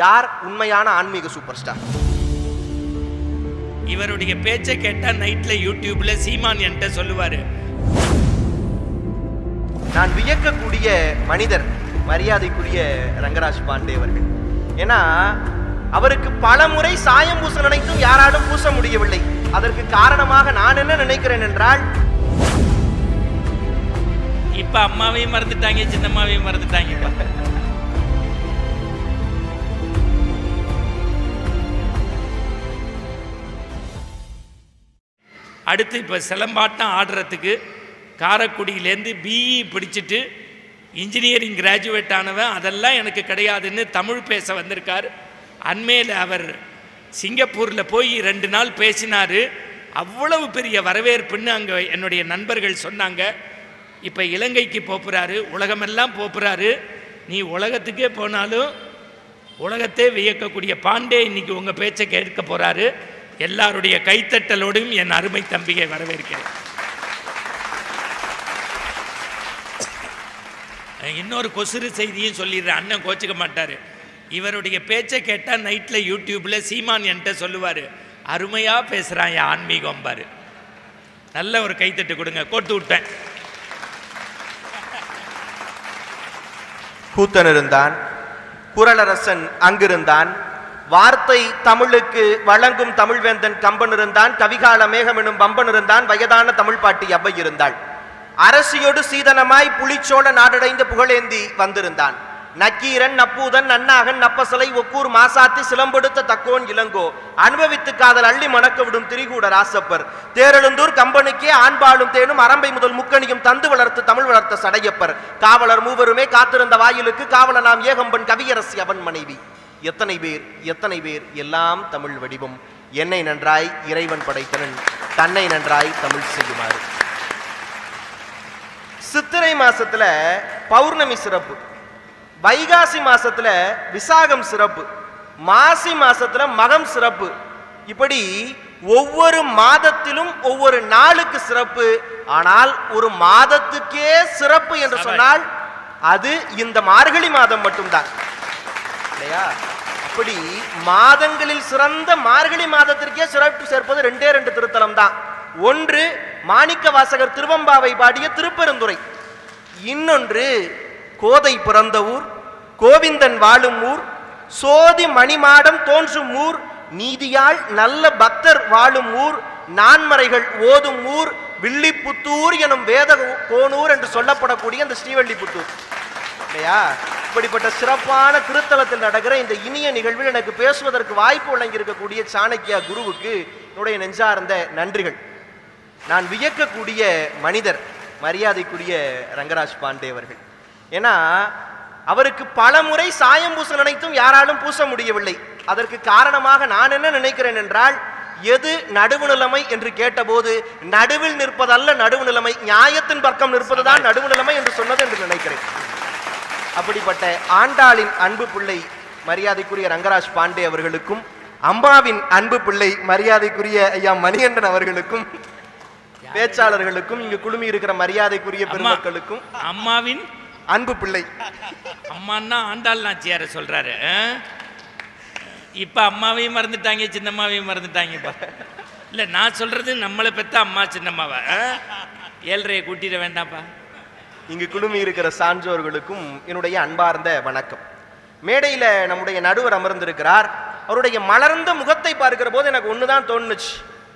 யார் உண்மையான ஆன்மீக சூப்பர் ஸ்டார்? இவருடைய பேச்சை கேட்டா நைட்ல யூடியூப்ல சீமான் என்கிட்ட சொல்லுவாரு. நான் வியக்கக்கூடிய மனிதர் மரியாதைக்குரிய ரங்கராஜ் பாண்டே அவர்கள். ஏன்னா அவருக்கு பல முறை சாயம் பூச நினைத்தும் யாராலும் பூச முடியவில்லை. அதற்கு காரணமாக நான் என்ன நினைக்கிறேன் என்றால், இப்ப அம்மாவையும் மறந்துட்டாங்க, சின்னம்மாவையும் மறந்துட்டாங்க. அடுத்து இப்போ சிலம்பாட்டம் ஆடுறதுக்கு காரைக்குடியிலேருந்து பிஇ பிடிச்சிட்டு இன்ஜினியரிங் கிராஜுவேட் ஆனவன் அதெல்லாம் எனக்கு கிடையாதுன்னு தமிழ் பேச வந்திருக்கார். அண்மையில் அவர் சிங்கப்பூரில் போய் 2 நாள் பேசினார். அவ்வளவு பெரிய வரவேற்புன்னு அங்கே என்னுடைய நண்பர்கள் சொன்னாங்க. இப்போ இலங்கைக்கு போகிறாரு, உலகமெல்லாம் போகிறாரு. நீ உலகத்துக்கே போனாலும் உலகத்தை வியக்கக்கூடிய பாண்டே இன்னைக்கு உங்கள் பேச்சை கேட்க போகிறாரு. எல்லாருடைய கைத்தட்டலோடும் என் அருமை தம்பியை வரவேற்கிறேன். இன்னொரு கொசுறு செய்தியும் சொல்லிடுறேன், அண்ணன் கோச்சிக்க மாட்டார். இவருடைய பேச்சை கேட்டால் நைட்டில் யூடியூப்பில் சீமான் என்கிட்ட சொல்லுவார், அருமையாக பேசுகிறான் என் ஆன்மீகம் பாரு. நல்ல ஒரு கைத்தட்டு கொடுங்க. கோட்டு விட்டேன். கூத்தன் இருந்தான், குறளரசன் அங்கிருந்தான், வார்த்தை தமிழுக்கு வழங்கும் தமிழ்வேந்தன் கம்பன் இருந்தான், கவிகால மேகம் எனும் பம்பன் இருந்தான், வயதான தமிழ் பாட்டி அவ்வை இருந்தாள். அரசியோடு சீதனமாய் புலிச்சோழ நாடடைந்த புகழேந்தி வந்திருந்தான். நக்கீரன், நப்பூதன், நன்னாகன், நப்பசலை, ஒக்கூர் மாசாத்தி, சிலம்பெடுத்த தக்கோன் இளங்கோ, அனுபவித்து காதல் அள்ளி மணக்க விடும் திரிகூட ராசப்பர், தேரெழுந்தூர் கம்பனுக்கே ஆண்பாலும் தேனும் அரம்பை முதல் முக்கணியும் தந்து வளர்த்து தமிழ் வளர்த்த சடையப்பர், காவலர் மூவருமே காத்திருந்த வாயிலுக்கு காவலனாம் ஏகம்பன் கவியரசி அவன் மனைவி. எத்தனை பேர் எல்லாம் தமிழ் வடிவம். என்னை நன்றாய் இறைவன் படைத்தனன், தன்னை நன்றாய் தமிழ் செய்யுமாறு. சித்திரை மாசத்துல பௌர்ணமி சிறப்பு, வைகாசி மாசத்துல விசாகம் சிறப்பு, மாசி மாசத்துல மகம் சிறப்பு. இப்படி ஒவ்வொரு மாதத்திலும் ஒவ்வொரு நாளுக்கு சிறப்பு. ஆனால் ஒரு மாதத்துக்கே சிறப்பு என்று சொன்னால் அது இந்த மார்கழி மாதம் மட்டும்தான் இல்லையா? அப்படி மாதங்களில் சிறந்த மார்கழி மாதத்திற்கே சிறப்பு சேர்ப்பது 2 திருத்தலம் தான். ஒன்று மாணிக்க வாசகர் திருவம்பாவை பாடிய திருப்பெருந்துறை, இன்னொன்று கோதை பிறந்த ஊர், கோவிந்தன் வாழும் ஊர், சோதி மணிமாடம் தோன்றும் ஊர், நீதியால் நல்ல பக்தர் வாழும் ஊர், நான்மறைகள் ஓதும் ஊர், வில்லிபுத்தூர் எனும் வேத கோனூர் என்று சொல்லப்படக்கூடிய அந்த ஸ்ரீவல்லிபுத்தூர் இல்லையா? இப்படிப்பட்ட சிறப்பான திருத்தலத்தில் நடக்கிற இந்த இனிய நிகழ்வில் எனக்கு பேசுவதற்கு வாய்ப்பு வழங்கி இருக்கக்கூடிய சாணக்கியா குருவுக்கு என்னுடைய நெஞ்சார்ந்த நன்றிகள். நான் வியக்கக்கூடிய மனிதர் மரியாதைக்குரிய ரங்கராஜ் பாண்டே அவர்கள். ஏன்னா அவருக்கு பல முறை சாயம் பூச நினைத்தும் யாராலும் பூச முடியவில்லை. அதற்கு காரணமாக நான் என்ன நினைக்கிறேன் என்றால், எது நடுவு நிலைமை என்று கேட்டபோது நடுவில் நிற்பதல்ல நடுவு நிலைமை, நியாயத்தின் பக்கம் நிற்பதுதான் நடுவு நிலைமை என்று சொன்னது என்று நினைக்கிறேன். அப்படிப்பட்ட ஆண்டாளின் அன்பு பிள்ளை மரியாதைக்குரிய ரங்கராஜ் பாண்டே அவர்களுக்கும், அம்மாவின் அன்பு பிள்ளை மரியாதைக்குரிய ஐயா மணிகண்டன் அவர்களுக்கும், பேச்சாளர்களுக்கும், இங்கு குழுமி இருக்கிற மரியாதைக்குரிய பெருமக்களுக்கும், அம்மாவின் அன்பு பிள்ளை அம்மான்னா ஆண்டாள் நாச்சியார சொல்றாரு. இப்ப அம்மாவையும் மறந்துட்டாங்க, சின்னம்மாவையும் மறந்துட்டாங்க. இல்ல நான் சொல்றது நம்மளை பெத்த அம்மா சின்னம்மாவை 7:30 கூட்டிட வேண்டாம்ப்பா. இங்கு குழுமி இருக்கிற சான்றோர்களுக்கும் என்னுடைய அன்பார்ந்த வணக்கம். மேடையில நம்முடைய நடுவர் அமர்ந்திருக்கிறார். அவருடைய மலர்ந்த முகத்தை பார்க்கிற போது எனக்கு ஒண்ணுதான் தோணுச்சு.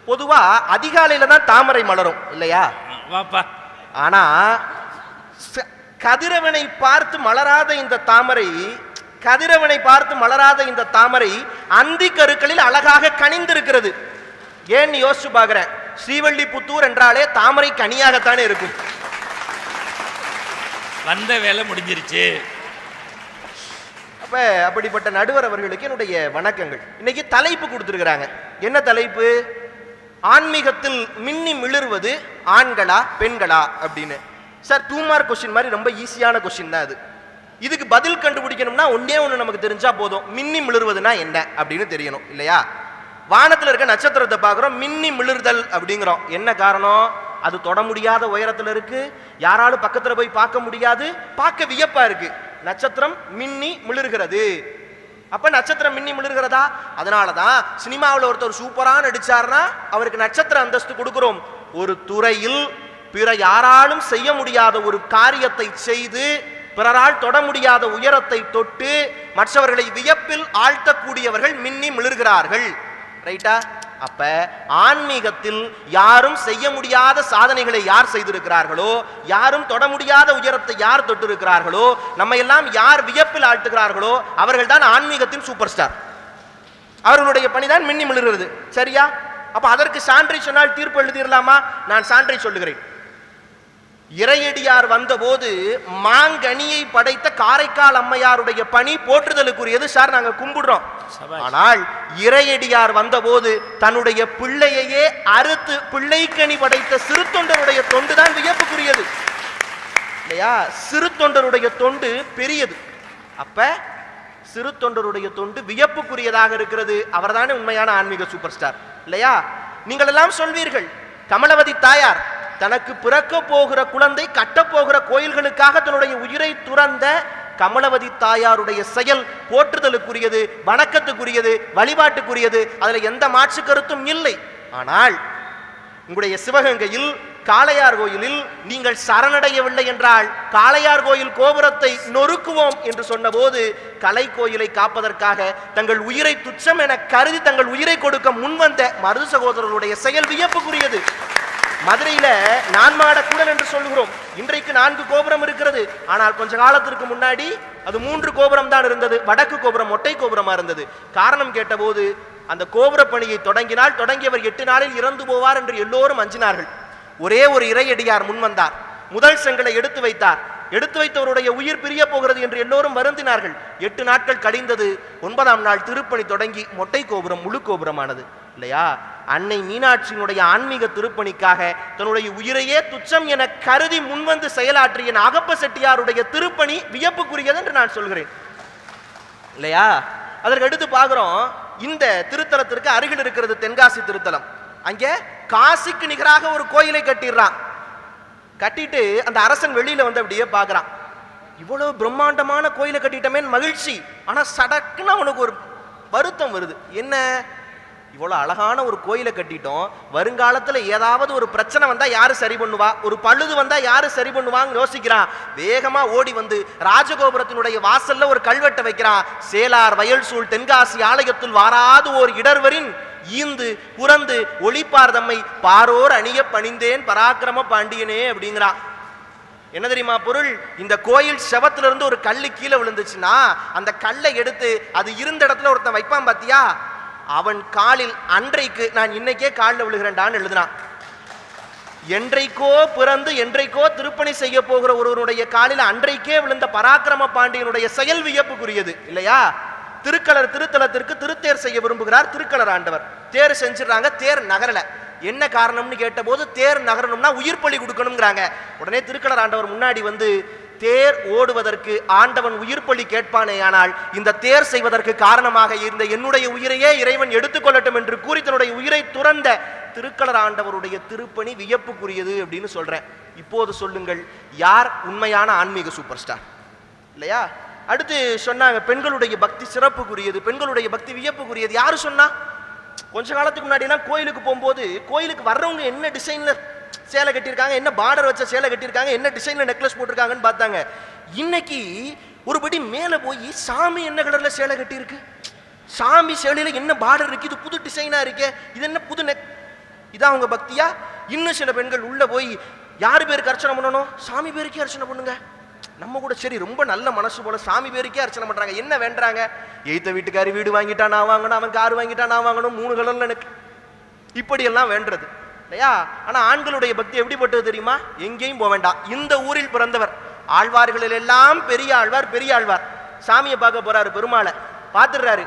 பொதுவா அதிகாலையில தான் தாமரை மலரும் இல்லையா? வாப்பா. ஆனா கதிரவனை பார்த்து மலராத இந்த தாமரை, கதிரவனை பார்த்து மலராத இந்த தாமரை அந்தி கருக்களில் அழகாக கனிந்திருக்கிறது. ஏன்னு யோசிச்சு பாக்குறேன். ஸ்ரீவல்லிபுத்தூர் என்றாலே தாமரை கனியாகத்தானே இருக்கும். வந்த வேலை முடிஞ்சிருச்சு. அப்ப அப்படிப்பட்ட நடுவர் அவர்களுக்கு என்னுடைய வணக்கங்கள். இன்னைக்கு தலைப்பு கொடுத்திருக்கிறாங்க. என்ன தலைப்பு? ஆன்மீகத்தில் மின்னி மிளர்வது ஆண்களா பெண்களா அப்படின்னு. சார் 2 மார்க் கொஸ்டின் மாதிரி ரொம்ப ஈஸியான கொஸ்டின் தான் அது. இதுக்கு பதில் கண்டுபிடிக்கணும்னா ஒன்னே ஒன்று நமக்கு தெரிஞ்சா போதும். மின்னி மிளர்வதுனா என்ன அப்படின்னு தெரியணும் இல்லையா? வானத்தில் இருக்க நட்சத்திரத்தை பார்க்குறோம், மின்னி மிளர்தல் அப்படிங்கிறோம். என்ன காரணம்? அது தொட முடியாத உயரத்தில் இருக்கு, யாராலும் பக்கத்தில் போய் பார்க்க முடியாது, பார்க்க வியப்பா இருக்கு. நட்சத்திரம் மின்னி மிளர்கிறது. அப்ப நட்சத்திரம் மின்னி மிளர்கிறதா? அதனாலதான் சினிமாவில் ஒருத்தர் சூப்பரா நடிச்சார்னா அவருக்கு நட்சத்திர அந்தஸ்து கொடுக்கிறோம். ஒரு துறையில் பிற யாராலும் செய்ய முடியாத ஒரு காரியத்தை செய்து பிறரால் தொட முடியாத உயரத்தை தொட்டு மற்றவர்களை வியப்பில் ஆழ்த்தக்கூடியவர்கள் மின்னி மிளர்கிறார்கள். ரைட்டா? அப்ப ஆன்மீகத்தில் யாரும் செய்ய முடியாத சாதனைகளை யார் செய்திருக்கிறார்களோ, யாரும் தொட முடியாத உயரத்தை யார் தொட்டிருக்கிறார்களோ, நம்ம எல்லாம் யார் வியப்பில் ஆழ்த்துகிறார்களோ அவர்கள் தான் ஆன்மீகத்தின் சூப்பர் ஸ்டார். அவர்களுடைய பணிதான் மின்னி மிளர்கிறது. சரியா? அப்ப அதற்கு சான்றை சொன்னால் தீர்ப்பு எழுதிடலாமா? நான் சான்றை சொல்லுகிறேன். இறையடியார் வந்தபோது மாங்கனியை படைத்த காரைக்கால் அம்மையாருடைய பணி போற்றுதலுக்குரியது சார், நாங்க கும்பிடுறோம். ஆனால் இறையடியார் வந்தபோது தன்னுடைய பிள்ளையையே அறுத்து பிள்ளைக்கனி படைத்த சிறு தொண்டருடைய தொண்டுதான் வியப்புக்குரியது இல்லையா? சிறு தொண்டருடைய தொண்டு பெரியது. அப்ப சிறு தொண்டருடைய தொண்டு வியப்புக்குரியதாக இருக்கிறது. அவர்தானே உண்மையான ஆன்மீக சூப்பர் ஸ்டார் இல்லையா? நீங்கள் எல்லாம் சொல்வீர்கள், கமலவதி தாயார் தனக்கு பிறக்க போகிற குழந்தை கட்டப்போகிற கோயில்களுக்காக தன்னுடைய உயிரை துறந்த கமலவதி தாயாருடைய செயல் போற்றுதலுக்குரியது, வணக்கத்துக்குரியது, வழிபாட்டுக்குரியது. அதுல எந்த மாற்று கருத்தும் இல்லை. ஆனால் உங்களுடைய சிவகங்கையில் காளையார் கோயிலில் நீங்கள் சரணடையவில்லை என்றால் காளையார் கோயில் கோபுரத்தை நொறுக்குவோம் என்று சொன்னபோது கலை கோயிலை காப்பதற்காக தங்கள் உயிரை துச்சம் என கருதி தங்கள் உயிரை கொடுக்க முன்வந்த மருது சகோதரர்களுடைய செயல் வியப்புக்குரியது. மதுரையில நான்மாட கூடல் என்று சொல்கிறோம். இன்றைக்கு 4 கோபுரம் இருக்கிறது. ஆனால் கொஞ்ச காலத்திற்கு முன்னாடி அது 3 கோபுரம் தான் இருந்தது. வடக்கு கோபுரம் மொட்டை கோபுரமா இருந்தது. காரணம் கேட்டபோது அந்த கோபுர பணியை தொடங்கியவர் 8 நாளில் இறந்து போவார் என்று எல்லோரும் அஞ்சினார்கள். ஒரே ஒரு இறையடியார் முன்வந்தார். முதல் செங்கலை எடுத்து வைத்தார். எடுத்து வைத்தவருடைய உயிர் பிரிய போகிறது என்று எல்லோரும் வருந்தினார்கள். 8 நாட்கள் கழிந்தது. 9ஆம் நாள் திருப்பணி தொடங்கி மொட்டை கோபுரம் முழு கோபுரமானது இல்லையா? அன்னை மீனாட்சியினுடைய ஆன்மீக திருப்பணிக்காக தன்னுடைய உயிரையே துச்சம் என கருதி முன்வந்து செயலாற்றிய நாகப்ப செட்டியாருடைய திருப்பணி வியப்புக்குரியது என்று நான் சொல்கிறேன் இல்லையா? அதற்கு அடுத்து பார்க்கிறோம், இந்த திருத்தலத்திற்கு அருகில் இருக்கிறது தென்காசி திருத்தலம். அங்கே காசிக்கு நிகராக ஒரு கோயிலை கட்டிடுறான். கட்டிட்டு அந்த அரசன் வெளியில வந்து அப்படியே பார்க்கறான். இவ்வளவு பிரம்மாண்டமான கோயிலை கட்டிட்டமே மகிழ்ச்சி. ஆனா சடக்குன்னு அவனுக்கு ஒரு வருத்தம் வருது. என்ன? இவ்வளவு அழகான ஒரு கோயிலை கட்டிட்டோம், வருங்காலத்துல ஏதாவது ஒரு பிரச்சனை வந்தா யாரு சரி பண்ணுவா, ஒரு பழுது வந்தா யாரு சரி பண்ணுவான்னு யோசிக்கிறான். வேகமா ஓடி வந்து ராஜகோபுரத்தினுடைய வாசல்ல ஒரு கல்வெட்டை வைக்கிறான். சேலார் வயல் சூழ் தென்காசி ஆலயத்தில் வாராது ஓர் இடர்வரின் ஈந்து புறந்து ஒளிப்பார் தம்மை பாரோர் அணிய பணிந்தேன் பராக்கிரம பாண்டியனே அப்படிங்கிறான். என்ன தெரியுமா பொருள்? இந்த கோயில் செவத்திலிருந்து ஒரு கல்லு கீழே விழுந்துச்சுன்னா அந்த கல்லை எடுத்து அது இருந்த இடத்துல ஒருத்தன் வைப்பான் பாத்தியா, அவன் காலில் அன்றைக்கு நான் இன்னைக்கே காலில் விழுகிறேன்டான்னு எழுதினான். என்றைக்கோ பிறந்து என்றைக்கோ திருப்பணி செய்ய போகிற ஒருவனுடைய காலில் அன்றைக்கே விழுந்த பராக்கிரம பாண்டியனுடைய செயல் வியப்புக்குரியது இல்லையா? திருக்கலர் திருத்தலத்திற்கு திருத்தேர் செய்ய விரும்புகிறார் திருக்கலர் ஆண்டவர். தேர் செஞ்சிடறாங்க, தேர் நகரல. என்ன காரணம்னு கேட்டபோது தேர் நகரணும்னா உயிர் பலி கொடுக்கணுங்கிறாங்க. உடனே திருக்கலர் ஆண்டவர் முன்னாடி வந்து, தேர் ஓடுவதற்கு ஆண்டவன் உயிர் பலி கேட்பானே, ஆனால் இந்த தேர் செய்வதற்கு காரணமாக இருந்த என்னுடைய உயிரையே இறைவன் எடுத்துக்கொள்ளட்டும் என்று கூறி தன்னுடைய உயிரை துறந்த திருக்கலர் ஆண்டவருடைய திருப்பணி வியப்புக்குரியது அப்படின்னு சொல்றேன். இப்போது சொல்லுங்கள், யார் உண்மையான ஆன்மீக சூப்பர் ஸ்டார் இல்லையா? அடுத்து சொன்னாங்க பெண்களுடைய பக்தி சிறப்புக்குரியது, பெண்களுடைய பக்தி வியப்புக்குரியது. யாரு சொன்னா? கொஞ்ச காலத்துக்கு முன்னாடி எல்லாம் கோயிலுக்கு போகும்போது கோயிலுக்கு வர்றவங்க என்ன டிசைன்ல சேலை கட்டியிருக்காங்க, என்ன பார்டர் வச்ச சேலை கட்டியிருக்காங்க, என்ன டிசைன்ல நெக்லஸ் போட்டிருக்காங்கன்னு பார்த்தாங்க. இன்னைக்கு ஒருபடி மேல போய் சாமி என்ன கலர்ல சேலை கட்டியிருக்கு, சாமி சேலையில என்ன பார்டர் இருக்கு, இது புது டிசைனா இருக்கே, இது என்ன புது இதான் அவங்க பக்தியா? இன்னும் சில பெண்கள் உள்ள போய் யாரு பேருக்கு அர்ச்சனை பண்ணணும், சாமி பேருக்கே அர்ச்சனை பண்ணுங்க. நம்ம கூட சரி ரொம்ப நல்ல மனசு போல சாமி பேருக்கே அர்ச்சனை பண்றாங்க. என்ன வேண்டாங்க? எய்த்த வீட்டுக்காரி வீடு வாங்கிட்டா நான் வாங்கணும், அவன் கார் வாங்கிட்டா நான் வாங்கணும், 3 கலர்ல எனக்கு இப்படி எல்லாம் வேண்டது இல்லையா? ஆனா ஆண்களுடைய பக்தி எப்படிப்பட்டது தெரியுமா? எங்கேயும் போக வேண்டாம். இந்த ஊரில் பிறந்தவர், ஆழ்வார்களில் எல்லாம் பெரிய ஆழ்வார், பெரிய ஆழ்வார். சாமியை பார்க்க போறாரு, பெருமாளை பார்த்துடுறாரு.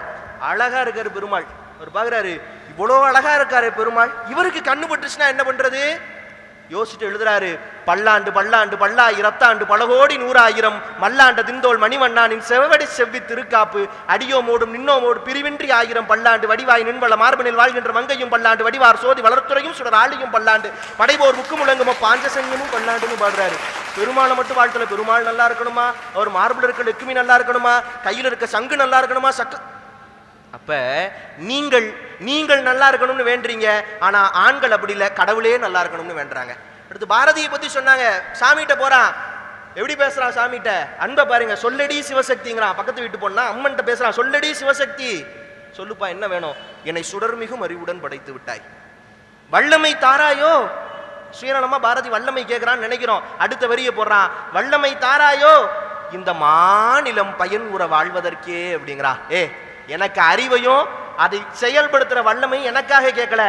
அழகா இருக்காரு பெருமாள். அவர் பார்க்குறாரு, இவ்வளோ அழகா இருக்காரு பெருமாள், இவருக்கு கண்ணு பட்டுச்சுன்னா என்ன பண்றது? யோசிச்சுட்டு எழுதுறாரு, பல்லாண்டு பல்லாண்டு பல்லாயிரத்தாண்டு பலகோடி நூறாயிரம் மல்லாண்ட திந்தோள் மணிவண்ணானின் செவடி செவ்வி திருக்காப்பு அடியோமோடும் நின்னோமோடு பிரிவின்றி ஆயிரம் பல்லாண்டு வடிவாய் நின்வள மார்பனில் வாழ்கின்ற மங்கையும் பல்லாண்டு வடிவார் சோதி வளர்த்துறையும் சுடர் ஆளியும் பல்லாண்டு படைபோர் முக்கு முழங்குமோ பாஞ்சசன்யமும் பல்லாண்டுன்னு பாடுறாரு. பெருமாளை மட்டும் வாழ்த்துல பெருமாள் நல்லா இருக்கணுமா, அவர் மார்பில் இருக்க லெக்குமி நல்லா இருக்கணுமா, கையில் இருக்க சங்கு நல்லா இருக்கணுமா, அப்ப நீங்கள் நல்லா இருக்கணும்னு வேண்டீங்க, ஆனா ஆண்கள் அப்படி இல்ல, கடவுளே நல்லா இருக்கணும்னு வேண்டாங்க. அடுத்து பாரதியை பத்தி சொன்னாங்க. சாமிகிட்ட போறான், எப்படி பேசுறான் சாமிகிட்ட, அன்பை பாருங்க, சொல்லடி சிவசக்திங்கிறான். பக்கத்து வீட்டு பொண்ணா அம்மன்ட்ட பேசுறான், சொல்லடி சிவசக்தி, சொல்லுப்பா என்ன வேணும், என்னை சுடர்மிகும் அறிவுடன் படைத்து விட்டாய், வல்லமை தாராயோ. ஸ்ரீரணமா பாரதி வல்லமை கேட்கிறான்னு நினைக்கிறோம். அடுத்த வரிய போடுறான், வல்லமை தாராயோ இந்த மாநிலம் பயன் உற வாழ்வதற்கே அப்படிங்கிறா. எனக்கு அறிவையும் அதை செயல்படுத்துற வல்லமை எனக்காக கேட்கல,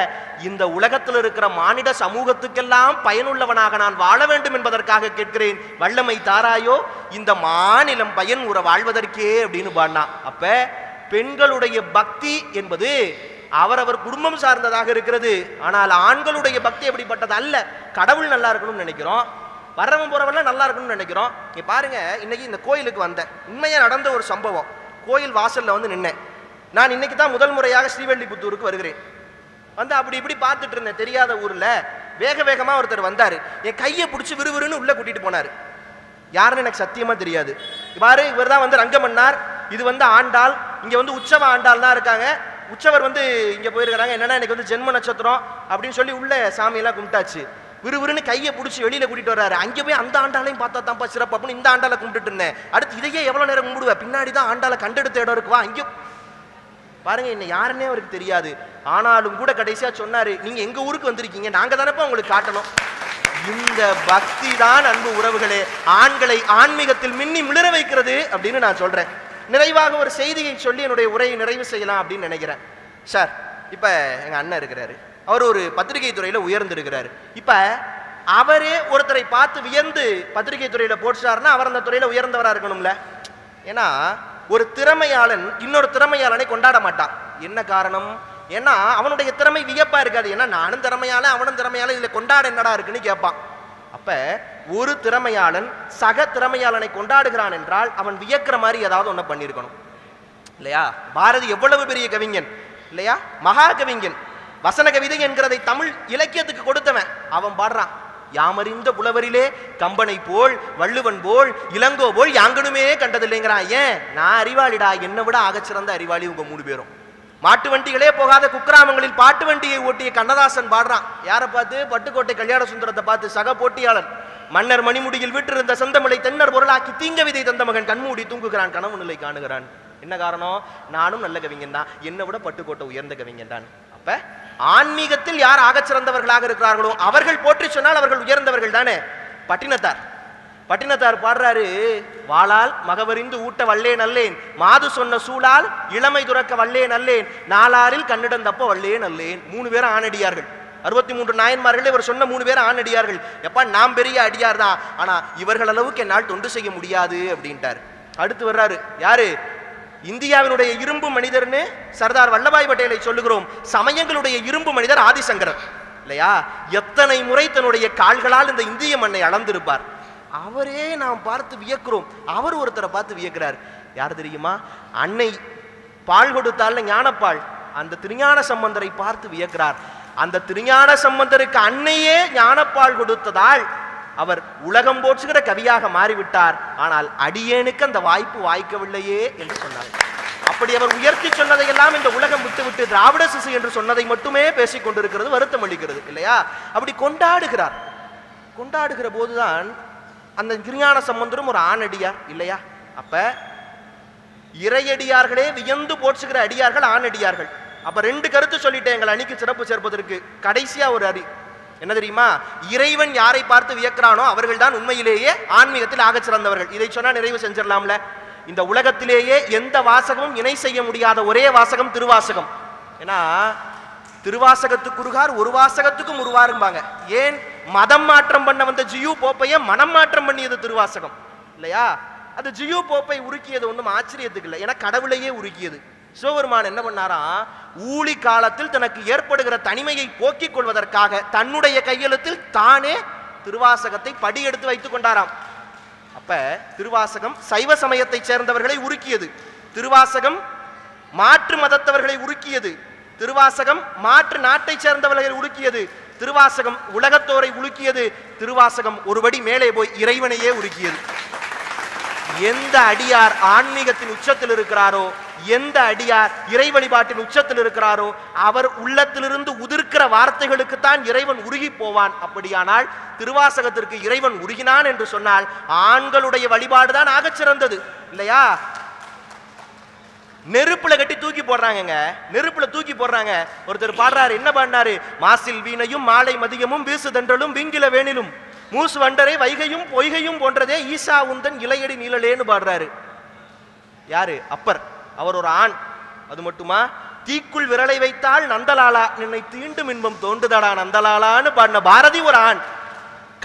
இந்த உலகத்தில் இருக்கிற மானிட சமூகத்துக்கெல்லாம் பயனுள்ளவனாக நான் வாழ வேண்டும் என்பதற்காக கேட்கிறேன், வல்லமை தாராயோ இந்த மாநிலம் பயன் உற வாழ்வதற்கே அப்படின்னு பாடினா. அப்ப பெண்களுடைய பக்தி என்பது அவரவர் குடும்பம் சார்ந்ததாக இருக்கிறது. ஆனால் ஆண்களுடைய பக்தி எப்படிப்பட்டது அல்ல. கடவுள் நல்லா இருக்கணும்னு நினைக்கிறோம், வர்றவன் போறவெல்லாம் நல்லா இருக்கணும்னு நினைக்கிறோம். நீ பாருங்க, இன்னைக்கு இந்த கோயிலுக்கு வந்தேன், உண்மையா நடந்த ஒரு சம்பவம். கோயில் வாசல்ல வந்து நின்னேன். நான் இன்னைக்கு தான் முதல் முறையாக ஸ்ரீவல்லிபுத்தூருக்கு வருகிறேன். வந்து அப்படி இப்படி பார்த்துட்டு இருந்தேன், தெரியாத ஊர்ல வேக வேகமா ஒருத்தர் வந்தாரு, என் கையை பிடிச்சி விறுவிறுன்னு உள்ள கூட்டிட்டு போனாரு. யாருன்னு எனக்கு சத்தியமா தெரியாது. பாரு, இவர் தான் வந்து ரங்கமன்னார், இது வந்து ஆண்டாள், இங்க வந்து உற்சவ ஆண்டாள் தான் இருக்காங்க. உற்சவர் வந்து இங்க போயிருக்கிறாங்க, என்னன்னா எனக்கு வந்து ஜென்ம நட்சத்திரம் அப்படின்னு சொல்லி உள்ள சாமியெல்லாம் கும்பிட்டாச்சு. விறுவிறுன்னு கையை பிடிச்சி வெளியில கூட்டிட்டு வர்றாரு. அங்கே போய் அந்த ஆண்டாலையும் பார்த்தா தான்ப்பா சிறப்பு அப்படின்னு இந்த ஆண்டாளை கும்பிட்டுட்டு இருந்தேன். அடுத்து இதையே எவ்வளவு நேரம் கும்பிடுவேன், பின்னாடி தான் ஆண்டாளை கண்டெடுத்த இடம் இருக்குவா, அங்கே பாருங்க, என்ன யாருன்னே அவருக்கு தெரியாது. ஆனாலும் கூட கடைசியா சொன்னாரு, நீங்க எங்க ஊருக்கு வந்திருக்கீங்க, நாங்க தானப்பா உங்களுக்கு காட்டணும். இந்த பக்தி தான் அன்பு உறவுகளே ஆண்களை ஆன்மீகத்தில் மின்னி மிளற வைக்கிறது அப்படின்னு நான் சொல்றேன். நிறைவாக ஒரு செய்தியை சொல்லி என்னுடைய உரையை நிறைவு செய்யலாம் அப்படின்னு நினைக்கிறேன். சார், இப்ப எங்க அண்ணன் இருக்கிறாரு, அவர் ஒரு பத்திரிகை துறையில உயர்ந்திருக்கிறாரு. இப்ப அவரே ஒருத்தரை பார்த்து வியந்து பத்திரிகை துறையில போட்டுட்டாருன்னா அவர் அந்த துறையில உயர்ந்தவரா இருக்கணும்ல. ஏன்னா ஒரு திறமையாளன் இன்னொரு திறமையாளனை கொண்டாட மாட்டான். என்ன காரணம்? ஏன்னா அவனுடைய திறமை வியப்பா இருக்காது. ஏன்னா நானும் திறமையால அவனும் திறமையால, இதுல கொண்டாட என்னடா இருக்குன்னு கேட்பான். அப்ப ஒரு திறமையாளன் சக திறமையாளனை கொண்டாடுகிறான் என்றால் அவன் வியக்கிற மாதிரி ஏதாவது ஒண்ணு பண்ணிருக்கணும் இல்லையா? பாரதி எவ்வளவு பெரிய கவிஞன் இல்லையா, மகா கவிஞன். வசன கவிதை என்கிறதை தமிழ் இலக்கியத்துக்கு கொடுத்தவன். அவன் பாடுறான், யாமறிந்த புலவரிலே கம்பனை போல் வள்ளுவன் போல் இளங்கோ போல் யாங்கனுமே கண்டதில்லைங்கிறான். ஏன்? நான் அறிவாளிடா, என்னை விட ஆகச்சிறந்த அறிவாளி உங்க 3 பேரும். மாட்டு வண்டிகளே போகாத குக்கிராமங்களில் பாட்டு வண்டியை ஓட்டிய கண்ணதாசன் பாடுறான். யாரை பார்த்து? பட்டுக்கோட்டை கல்யாண சுந்தரத்தை பார்த்து. சக போட்டியாளன். மன்னர் மணிமுடியில் விட்டிருந்த செந்தமிழை தென்னர் பொருளாக்கி தீங்க விதை தந்த மகன் கண்மூடி தூங்குகிறான், கனவு நிலை காணுகிறான். என்ன காரணம்? நானும் நல்ல கவிஞன் தான், என்னை விட பட்டுக்கோட்டை உயர்ந்த கவிஞன் தான். அப்ப ஆன்மீகத்தில் யார் ஆகச்சிறந்தவர்களாக இருக்கிறார்களோ அவர்கள் போற்றி சொன்னால் அவர்கள் உயர்ந்தவர்கள் தானே. பட்டினத்தார் பாடுறாரு, வாளால் மகவறிந்து ஊட்ட வல்லே நல்லேன், மாது சொன்ன சூழால் இளமை துறக்க வல்லே நல்லேன், நாளாரில் கண்ணிடந்தப்ப வல்லே நல்லேன். 3 பேரும் ஆணடியார்கள். 63 நாயன்மார்கள் இவர் சொன்ன 3 பேரும் ஆணடியார்கள். எப்பா நாம் பெரிய அடியார் தான், ஆனா இவர்கள் அளவுக்கு என்னால் தொண்டு செய்ய முடியாது அப்படின்ட்டார். அடுத்து வர்றாரு யாரு? இந்தியாவினுடைய இரும்பு மனிதர்னு சர்தார் வல்லபாய் பட்டேலை சொல்லுகிறோம். சமயங்களுடைய இரும்பு மனிதர் ஆதிசங்கரர் இல்லையா? எத்தனை முறை தன்னுடைய கால்களால் இந்த இந்திய மண்ணை அளந்திருப்பார். அவரே நாம் பார்த்து வியக்கிறோம். அவர் ஒருத்தரை பார்த்து வியக்கிறார். யார் தெரியுமா? அன்னை பால் கொடுத்தால் ஞானப்பால், அந்த திருஞான சம்பந்தரை பார்த்து வியக்கிறார். அந்த திருஞான சம்பந்தருக்கு அன்னையே ஞானப்பால் கொடுத்ததால் அவர் உலகம் போற்றுகிற கவியாக மாறிவிட்டார். ஆனால் அடியேனுக்கு அந்த வாய்ப்பு வாய்க்கவில்லையே என்று சொன்னார். அப்படி அவர் உயர்த்தி சொன்னதையெல்லாம் இந்த உலகம் விட்டுவிட்டு திராவிட சிசு என்று சொன்னதை மட்டுமே பேசிக் கொண்டிருக்கிறது, வருத்தம் அளிக்கிறது இல்லையா? அப்படி கொண்டாடுகிற போதுதான் அந்த திருஞான சம்பந்தரும் ஒரு ஆணடியார் இல்லையா? அப்ப இறையடியார்களே வியந்து போற்றுகிற அடியார்கள் ஆணடியார்கள். அப்ப 2 கருத்து சொல்லிட்டேன் எங்கள் அணிக்கு சிறப்பு சேர்ப்பதற்கு. கடைசியா ஒரு அடி என்ன தெரியுமா? இறைவன் யாரை பார்த்து வியக்கிறானோ அவர்கள் தான் உண்மையிலேயே ஆன்மீகத்தில் ஆகச் சிறந்தவர்கள். இதை சொன்னா நிறைவு செஞ்சிடலாம்ல. இந்த உலகத்திலேயே எந்த வாசகமும் இணை செய்ய முடியாத ஒரே வாசகம் திருவாசகம். ஏன்னா திருவாசகத்துக்குருகார் ஒரு வாசகத்துக்கும் உருவாரும்பாங்க. ஏன்? மதம் மாற்றம் பண்ண வந்த ஜியு போப்பைய மனம் மாற்றம் பண்ணியது திருவாசகம் இல்லையா? அது ஜியு போப்பை உருக்கியது ஒன்றும் ஆச்சரியத்துக்கு இல்லை. ஏன்னா கடவுளையே உருக்கியது. சிவபெருமான் என்ன பண்ணாராம், ஊழி காலத்தில் தனக்கு ஏற்படுகிற தனிமையை போக்கிக் கொள்வதற்காக தன்னுடைய கையெழுத்தில் தானே திருவாசகத்தை படியெடுத்து வைத்துக் கொண்டாராம். அப்ப திருவாசகம் சைவ சமயத்தை சேர்ந்தவர்களை உருக்கியது, திருவாசகம் மாற்று மதத்தவர்களை உருக்கியது, திருவாசகம் மாற்று நாட்டை சேர்ந்தவர்களை உருக்கியது, திருவாசகம் உலகத்தோரை உலுக்கியது, திருவாசகம் ஒருபடி மேலே போய் இறைவனையே உருக்கியது. எந்த அடியார் ஆன்மீகத்தின் உச்சத்தில் இருக்கிறாரோ, எந்த அடியார் இறை வழிபாட்டின் உச்சத்தில் இருக்கிறாரோ, அவர் உள்ளத்திலிருந்து உதிர்க்கிற வார்த்தைகளுக்குத்தான் இறைவன் உருகி போவான். அப்படியானால் திருவாசகத்திற்கு இறைவன் உருகினான் என்று சொன்னால் ஆண்களுடைய வழிபாடுதான் ஆகச் சிறந்தது இல்லையா? நெருப்புல கட்டி தூக்கி போடுறாங்க, நெருப்புல தூக்கி போடுறாங்க. ஒருத்தர் பாடுறாரு, என்ன பாடினாரு? மாசில் வீணையும் மாலை மதியமும் வீசுதன்றலும் வீங்கில வேணிலும் மூசு வண்டரை வைகையும் பொய்கையும் போன்றதே ஈசா உந்தன் இலையடி நீழலேன்னு பாடுறாரு. யாரு? அப்பர். அவர் ஒரு ஆண். அது மட்டுமா? தீக்குள் விரலை வைத்தால் நந்தலாலா நின்னை தீண்டும் இன்பம் தோண்டுதடா நந்தலாலான்னு பாடின பாரதி ஒரு ஆண்.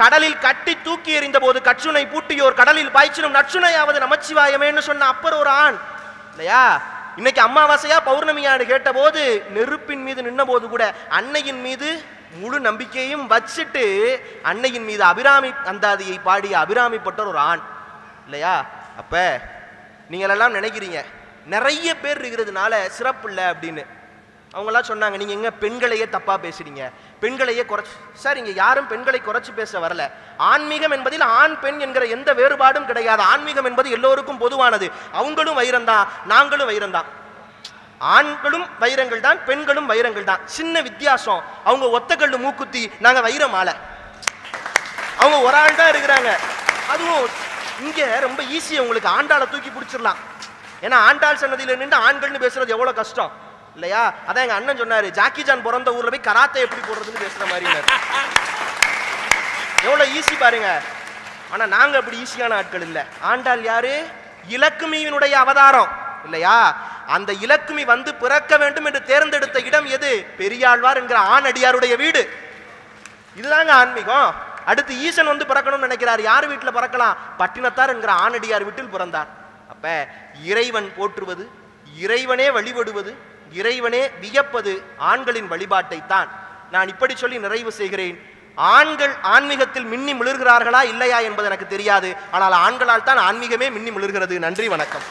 கடலில் கட்டி தூக்கி எறிந்த போது கச்சுனை பூட்டியோர் கடலில் பாய்ச்சினும் நச்சுனையாவது நமச்சிவாயமேன்னு சொன்ன அப்பர் ஒரு ஆண் இல்லையா? இன்னைக்கு அமாவாசையா பௌர்ணமியான்னு கேட்ட போது நெருப்பின் மீது நின்ன போது கூட அன்னையின் மீது முழு நம்பிக்கையும் வச்சுட்டு அன்னையின் மீது அபிராமி அந்தாதியை பாடிய அபிராமிப்பட்டர் ஒரு ஆண் இல்லையா? அப்ப நீங்கள் எல்லாம் நினைக்கிறீங்க நிறைய பேர் இருக்கிறதுனால சிறப்பு இல்லை அப்படின்னு. அவங்களாம் சொன்னாங்க, நீங்க எங்க பெண்களையே தப்பா பேசுறீங்க, பெண்களையே குறைச்சு. சார், இங்க யாரும் பெண்களை குறைச்சு பேச வரல. ஆன்மீகம் என்பதில் ஆண் பெண் என்கிற எந்த வேறுபாடும் கிடையாது. ஆன்மீகம் என்பது எல்லோருக்கும் பொதுவானது. அவங்களும் வைரம்தான், நாங்களும் வைரம்தான். ஆண்களும் வைரங்கள் தான், பெண்களும் வைரங்கள் தான். சின்ன வித்தியாசம், அவங்க ஒத்தக்கல்லு மூக்குத்தி, நாங்க வைரம் ஆல. அவங்க ஒரு ஆள் தான் இருக்கிறாங்க. அதுவும் இங்க ரொம்ப ஈஸியா உங்களுக்கு ஆண்டாளை தூக்கி பிடிச்சிடலாம். ஏன்னா ஆண்டாள் சன்னதியில நின்று ஆண்கள்னு பேசுறது எவ்வளவு கஷ்டம் இல்லையா? அதான் எங்க அண்ணன் சொன்னாரு, ஜாக்கி ஜான் பிறந்த ஊர்ல போய் கராத்தே எப்படி போடுறதுன்னு பேசுற மாதிரி. எவ்வளவு ஈஸி பாருங்க. ஆனா நாங்க அப்படி ஈஸியான ஆட்கள் இல்ல. ஆண்டாள் யாரு? இலக்குமியினுடைய அவதாரம் இல்லையா? அந்த இலக்குமி வந்து பிறக்க வேண்டும் என்று தேர்ந்தெடுத்த இடம் எது? பெரியாழ்வார் என்கிற ஆண் அடியாருடைய வீடு. இதுதாங்க ஆன்மீகம். அடுத்து ஈசன் வந்து பிறக்கணும்னு நினைக்கிறார். யார் வீட்டுல பிறக்கலாம்? பட்டினத்தார் என்கிற ஆணடியார் வீட்டில் பிறந்தார். அப்ப இறைவன் போற்றுவது, இறைவனே வழிபடுவது, இறைவனே வியப்பது ஆண்களின் வழிபாட்டை தான். நான் இப்படி சொல்லி நிறைவு செய்கிறேன். ஆண்கள் ஆன்மீகத்தில் மின்னி மிளர்கிறார்களா இல்லையா என்பது எனக்கு தெரியாது. ஆனால் ஆண்களால் தான் ஆன்மீகமே மின்னி மிளர்கிறது. நன்றி, வணக்கம்.